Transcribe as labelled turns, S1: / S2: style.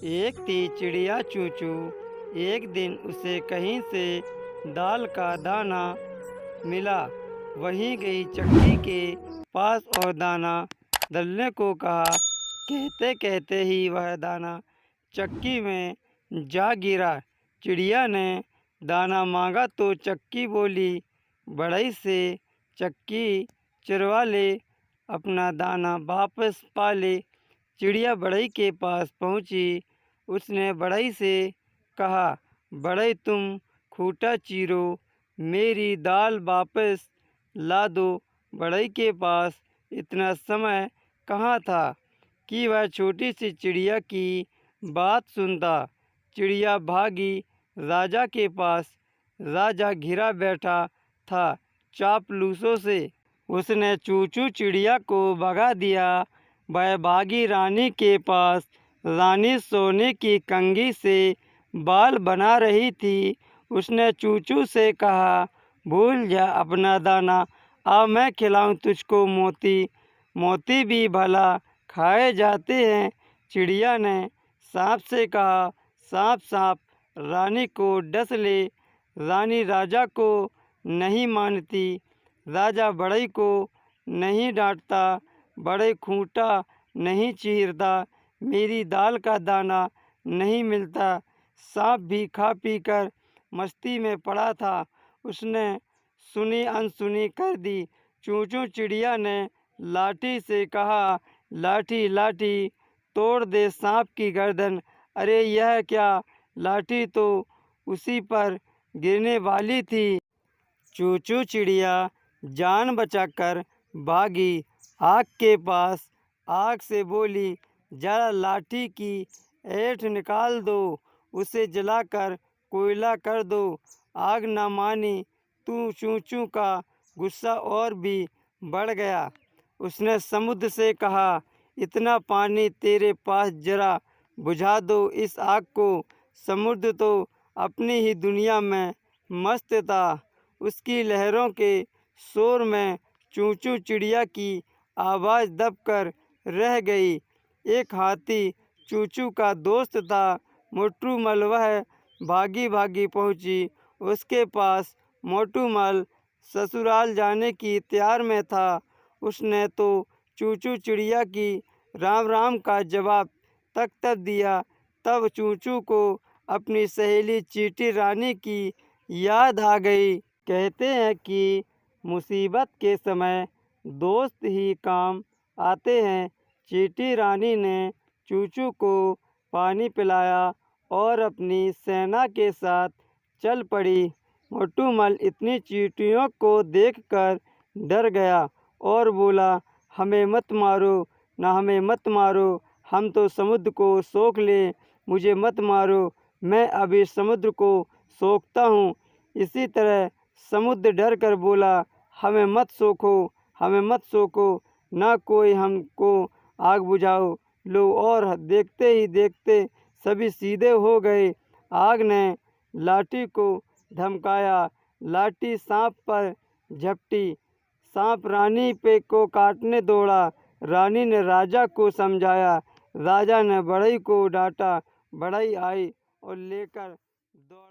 S1: एक थी चिड़िया चूचू। एक दिन उसे कहीं से दाल का दाना मिला। वहीं गई चक्की के पास और दाना डालने को कहा। कहते कहते ही वह दाना चक्की में जा गिरा। चिड़िया ने दाना मांगा तो चक्की बोली, बढ़ई से चक्की चरवा ले, अपना दाना वापस पा ले। चिड़िया बढ़ई के पास पहुंची। उसने बढ़ई से कहा, बढ़ई तुम खूंटा चीरो, मेरी दाल वापस ला दो। बढ़ई के पास इतना समय कहाँ था कि वह छोटी सी चिड़िया की बात सुनता। चिड़िया भागी राजा के पास। राजा घिरा बैठा था चापलूसों से। उसने चूचू चिड़िया को भगा दिया। वह भागी रानी के पास। रानी सोने की कंघी से बाल बना रही थी। उसने चूचू से कहा, भूल जा अपना दाना, अब मैं खिलाऊं तुझको मोती। मोती भी भला खाए जाते हैं। चिड़िया ने सांप से कहा, सांप सांप रानी को डस ले। रानी राजा को नहीं मानती। राजा बढ़ई को नहीं डांटता। बढ़ई खूंटा नहीं चीरता। मेरी दाल का दाना नहीं मिलता। सांप भी खा पी कर मस्ती में पड़ा था। उसने सुनी अनसुनी कर दी। चूचू चिड़िया ने लाठी से कहा, लाठी लाठी तोड़ दे सांप की गर्दन। अरे यह क्या, लाठी तो उसी पर गिरने वाली थी। चूचू चिड़िया जान बचाकर भागी आग के पास। आग से बोली, जरा लाठी की ऐंठ निकाल दो, उसे जलाकर कोयला कर दो। आग न मानी तू चूचू का गुस्सा और भी बढ़ गया। उसने समुद्र से कहा, इतना पानी तेरे पास, जरा बुझा दो इस आग को। समुद्र तो अपनी ही दुनिया में मस्त था। उसकी लहरों के शोर में चूचू चिड़िया की आवाज़ दबकर रह गई। एक हाथी चूचू का दोस्त था, मोटूमल। वह भागी भागी पहुंची उसके पास। मोटूमल ससुराल जाने की तैयार में था। उसने तो चूचू चिड़िया की राम राम का जवाब तक दिया। तब चूचू को अपनी सहेली चींटी रानी की याद आ गई। कहते हैं कि मुसीबत के समय दोस्त ही काम आते हैं। चींटी रानी ने चूचू को पानी पिलाया और अपनी सेना के साथ चल पड़ी। मोटूमल इतनी चींटियों को देखकर डर गया और बोला, हमें मत मारो, ना हमें मत मारो, हम तो समुद्र को सोख ले, मुझे मत मारो, मैं अभी समुद्र को सोखता हूँ। इसी तरह समुद्र डर कर बोला, हमें मत सोखो, हमें मत सोखो, ना कोई हमको आग बुझाओ। लो, और देखते ही देखते सभी सीधे हो गए। आग ने लाठी को धमकाया। लाठी सांप पर झपटी। सांप रानी पे को काटने दौड़ा। रानी ने राजा को समझाया। राजा ने बढ़ई को डांटा। बढ़ई आई और लेकर दौड़ा।